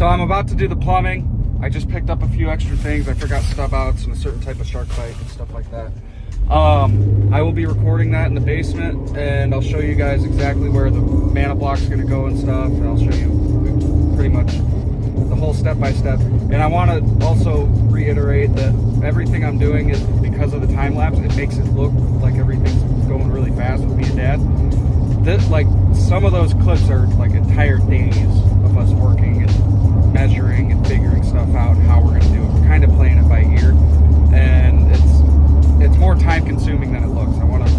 So I'm about to do the plumbing. I just picked up a few extra things. I forgot stub outs and a certain type of shark bite and stuff like that. I will be recording that in the basement, and I'll show you guys exactly where the mana block's gonna go and stuff, and I'll show you pretty much the whole step-by-step. And I want to also reiterate that everything I'm doing is because of the time lapse. It makes it look like everything's going really fast with me and Dad. This, like, some of those clips are like entire days of us working and measuring and figuring stuff out and how we're going to do it. We're kind of playing it by ear, and it's more time consuming than it looks. I want to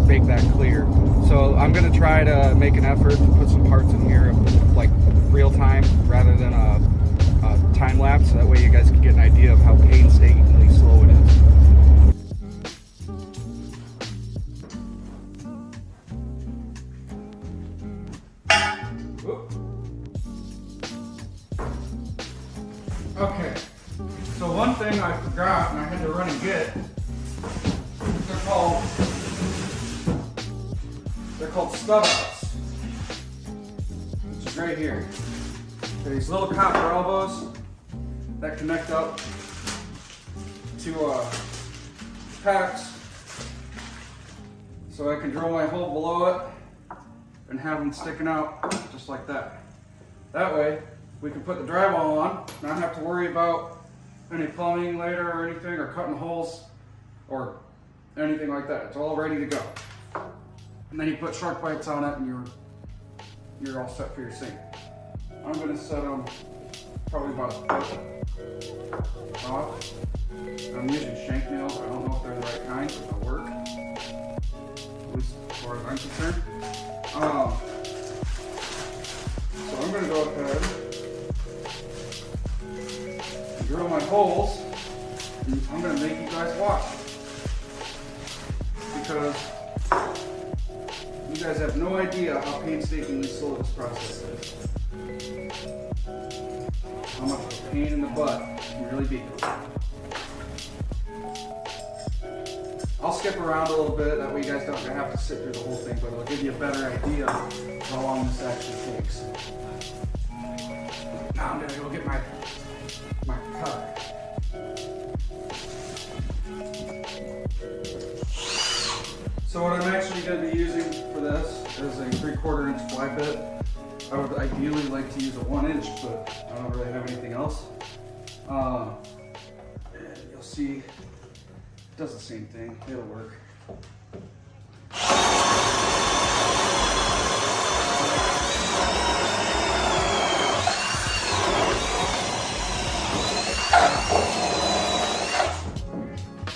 make that clear. So I'm going to try to make an effort to put some parts in here of like real time rather than a time lapse. That way you guys can get an idea of how painstakingly slow it is. Okay, so one thing I forgot and I had to run and get, they're called stub outs, which is right here. They're these little copper elbows that connect up to packs, so I can drill my hole below it and have them sticking out just like that. That way we can put the drywall on, not have to worry about any plumbing later or anything, or cutting holes or anything like that. It's all ready to go. And then you put shark bites on it and you're all set for your sink. I'm gonna set them probably about a foot off. I'm using shank nails. I don't know if they're the right kind, but they'll work. At least as far as I'm concerned. So I'm gonna go ahead and drill my holes, and I'm gonna make you guys watch, because you guys have no idea how painstakingly slow this process is. How much of a pain in the butt it can really be. I'll skip around a little bit, that way you guys don't have to sit through the whole thing, but it'll give you a better idea of how long this actually takes. Now I'm gonna go get my cutter. So what I'm actually going to be using for this is a 3/4 inch fly bit. I would ideally like to use a 1 inch, but I don't really have anything else. And you'll see, it does the same thing. It'll work.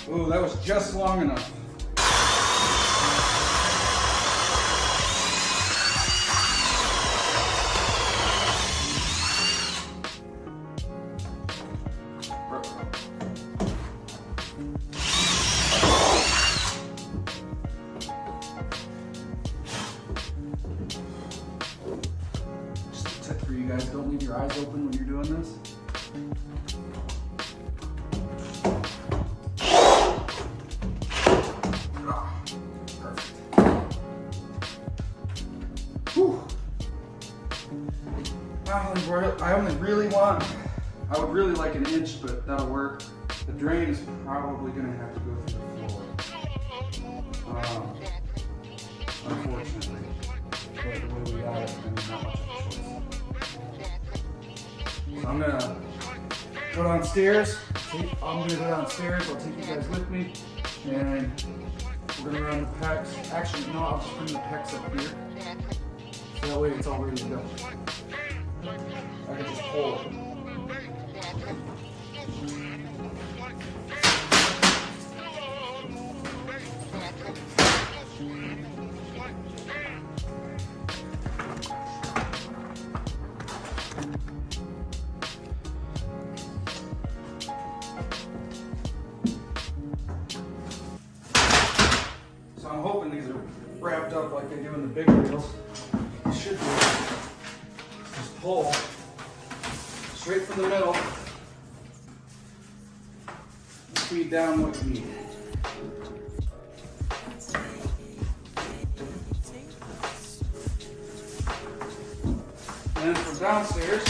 Ooh, that was just long enough. Just a tip for you guys, don't leave your eyes open when you're doing this. I would really like an inch, but that'll work. The drain is probably going to have to go through the floor. Unfortunately. But the way we got it, there's not much of a choice. So I'm going to go downstairs. I'll take you guys with me. And we're going to run the pecs. Actually, no, I'll just bring the pecs up here. So that way it's all ready to go. I can just pull it. So I'm hoping these are wrapped up like they do in the big reels. It should be. Just pull straight from the middle. Feed down what you need. And then from downstairs,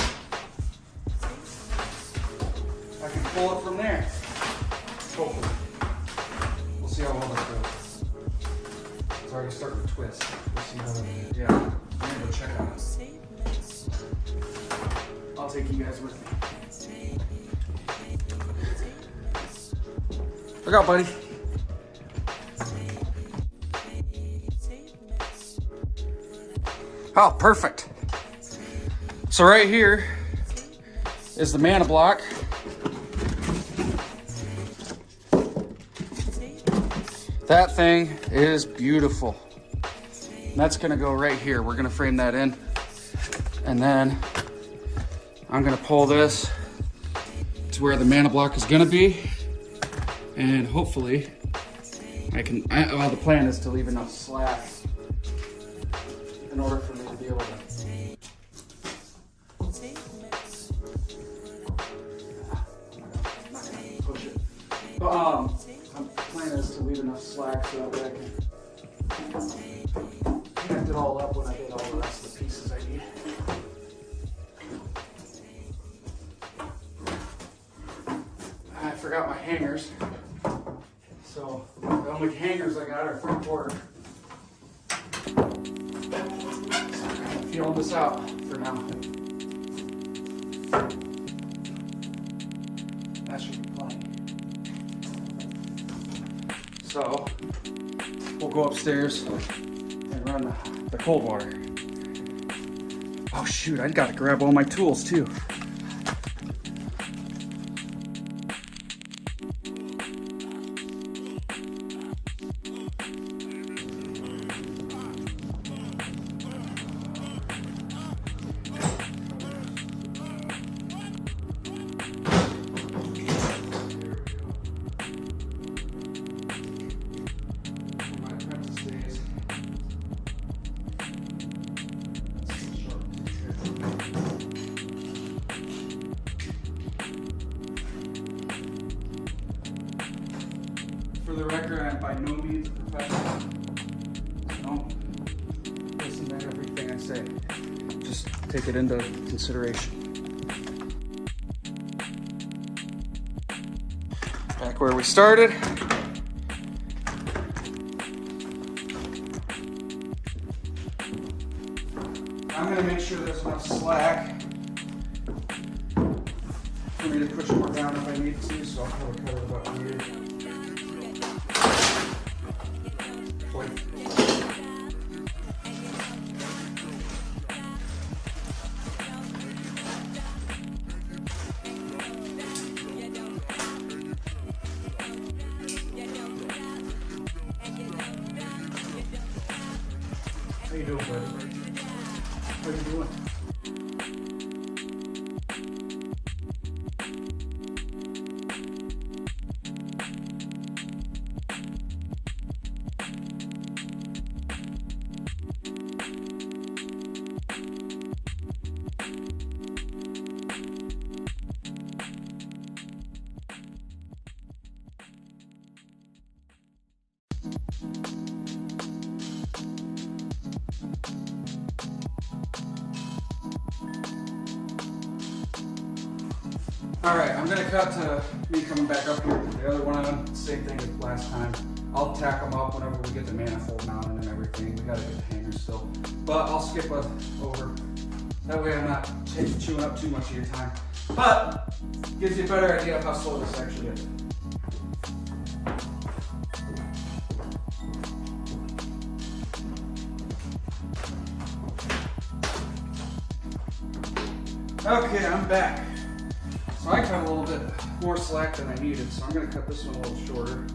I can pull it from there. Hopefully. We'll see how well that goes. It's already starting to twist. We'll see how that, yeah. I'm gonna go check on it. I'll take you guys with me. Look out, buddy. Oh, perfect. So right here is the mana block. That thing is beautiful. And that's gonna go right here. We're gonna frame that in. And then I'm gonna pull this to where the mana block is gonna be. And hopefully well, the plan is to leave enough slack in order for me to be able to. I'm not gonna push it. But my plan is to leave enough slack so that way I can connect it all up when I get all the rest of the pieces I need. I forgot my hangers. So the only hangers I got are 3/4. Feeling this out for now. That should be plenty. So we'll go upstairs and run the cold water. Oh shoot, I gotta grab all my tools too. For the record, I am by no means a professional. Don't listen to everything I say. Just take it into consideration. Back where we started. I'm going to make sure there's enough slack for me to push more down if I need to, so I'll have a cover about here. How you doing, buddy? How you doing? All right, I'm gonna cut to me coming back up here with the other one on. Same thing as last time. I'll tack them up whenever we get the manifold mounted and everything. We gotta get the hanger still. But I'll skip over. That way I'm not chewing up too much of your time. But gives you a better idea of how slow this actually is. Okay, I'm back. So I cut a little bit more slack than I needed, so I'm going to cut this one a little shorter.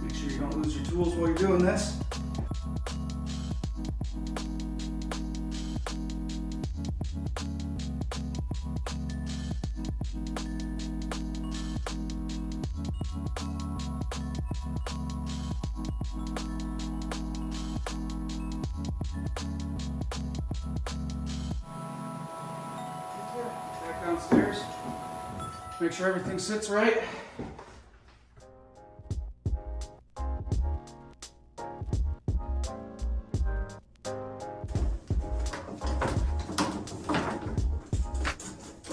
Make sure you don't lose your tools while you're doing this. Back downstairs. Make sure everything sits right.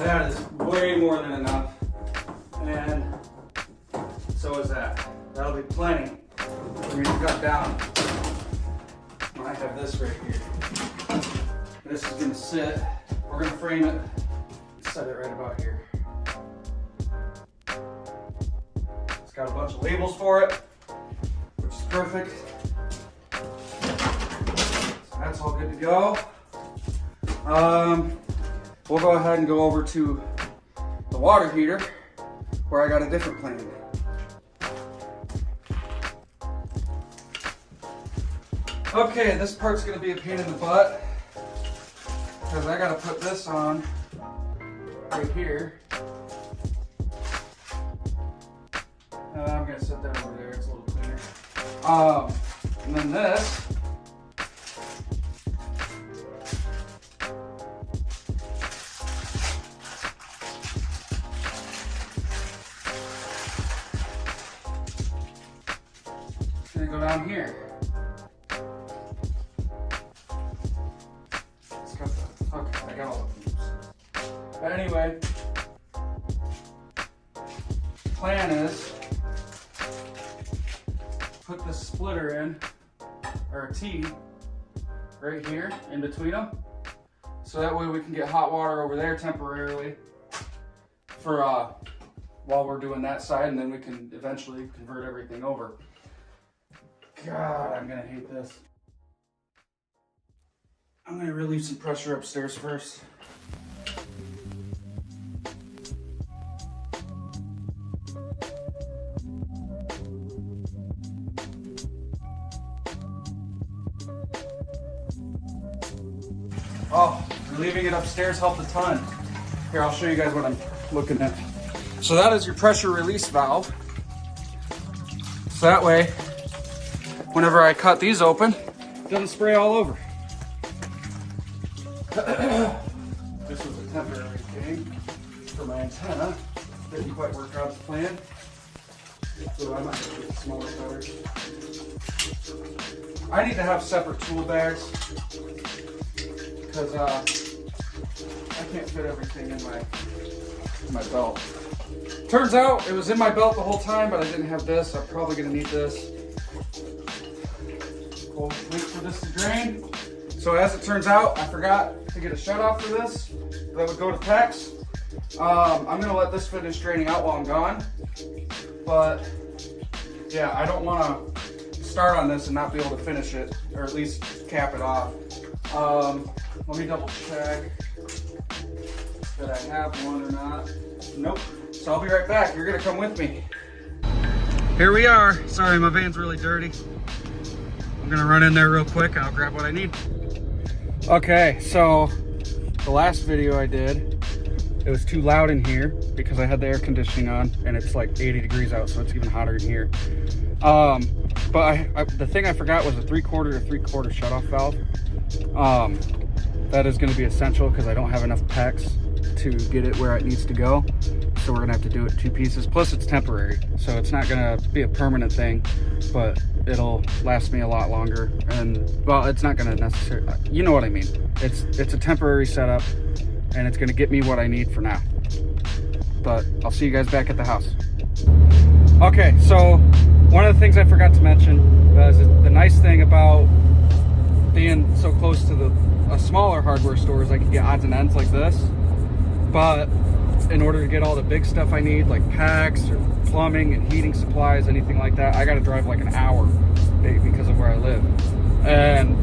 That is way more than enough. And so is that. That'll be plenty for me to cut down. I have this right here. This is gonna sit. We're gonna frame it, set it right about here. It's got a bunch of labels for it, which is perfect. So that's all good to go. We'll go ahead and go over to the water heater where I got a different plan. Okay, this part's gonna be a pain in the butt because I gotta put this on right here. I'm gonna set that over there, it's a little cleaner. And then this. It's gonna go down here. Okay, I got all of them. But anyway, the plan is put this splitter in, or a T, right here in between them. So that way we can get hot water over there temporarily for while we're doing that side, and then we can eventually convert everything over. God, I'm gonna hate this. I'm gonna relieve some pressure upstairs first. Oh, relieving it upstairs helped a ton. Here, I'll show you guys what I'm looking at. So that is your pressure release valve. So that way, whenever I cut these open, it doesn't spray all over. This was a temporary thing for my antenna. Didn't quite work out as planned. So I might have to get smaller cutters. I need to have separate tool bags because I can't fit everything in my belt. Turns out it was in my belt the whole time, but I didn't have this. I'm probably gonna need this. We'll wait for this to drain. So as it turns out, I forgot to get a shut off for this. That would go to PEX. I'm gonna let this finish draining out while I'm gone. But yeah, I don't wanna start on this and not be able to finish it, or at least cap it off. Let me double check that I have one or not. Nope. So I'll be right back. You're gonna come with me. Here we are. Sorry, my van's really dirty. I'm gonna run in there real quick and I'll grab what I need. Okay, so the last video I did, it was too loud in here because I had the air conditioning on and it's like 80 degrees out, so it's even hotter in here. But the thing I forgot was a 3/4 to 3/4 shutoff valve. That is going to be essential because I don't have enough PEX to get it where it needs to go. So we're going to have to do it 2 pieces. Plus it's temporary, so it's not going to be a permanent thing, but it'll last me a lot longer. And well, it's not going to necessarily, you know what I mean. It's a temporary setup and it's going to get me what I need for now. But I'll see you guys back at the house. Okay, so one of the things I forgot to mention was the nice thing about being so close to a smaller hardware store is I can get odds and ends like this. But in order to get all the big stuff I need, like packs or plumbing and heating supplies, anything like that, I got to drive like an hour because of where I live. And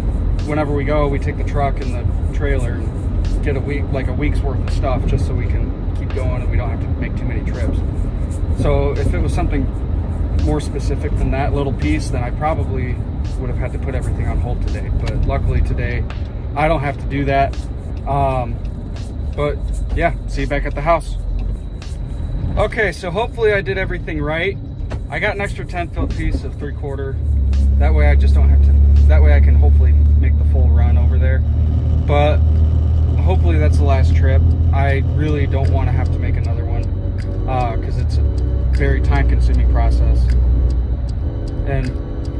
whenever we go, we take the truck and the trailer and get a week's worth of stuff just so we can keep going and we don't have to make too many trips. So if it was something more specific than that little piece, then I probably would have had to put everything on hold today. But luckily today, I don't have to do that. But yeah, see you back at the house. Okay, so hopefully I did everything right. I got an extra 10-foot piece of 3/4. That way I just don't have to, that way I can hopefully make the full run over there. But hopefully that's the last trip. I really don't want to have to make another one because it's a very time-consuming process. And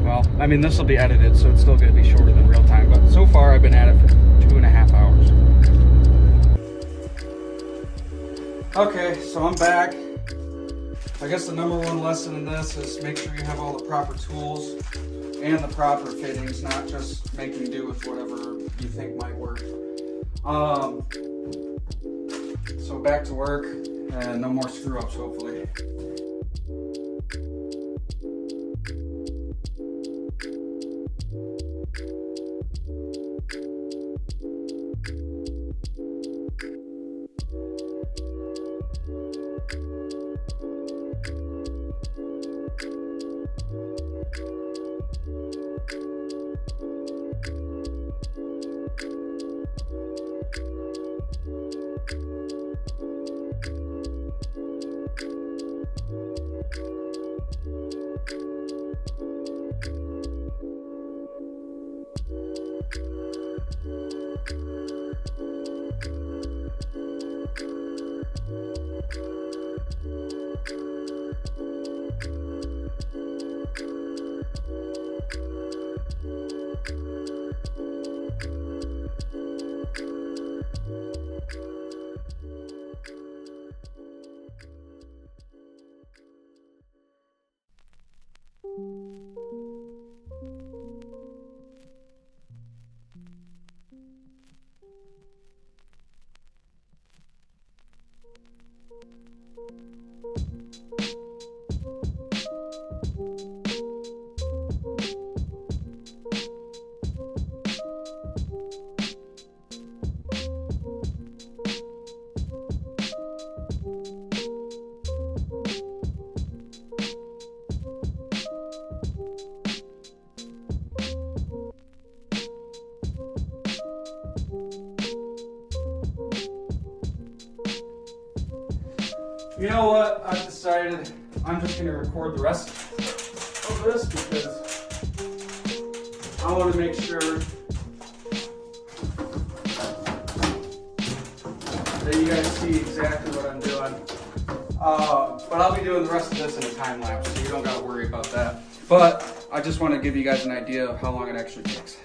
well, I mean, this will be edited, so it's still going to be shorter than real time. But so far I've been at it for 2.5 hours. Okay, so I'm back. I guess the number one lesson in this is make sure you have all the proper tools and the proper fittings, not just making do with whatever you think might work. So back to work and no more screw ups, hopefully. You know what? I've decided I'm just going to record the rest of this because I want to make sure that you guys see exactly what I'm doing. But I'll be doing the rest of this in a time lapse, so you don't got to worry about that. But I just want to give you guys an idea of how long it actually takes.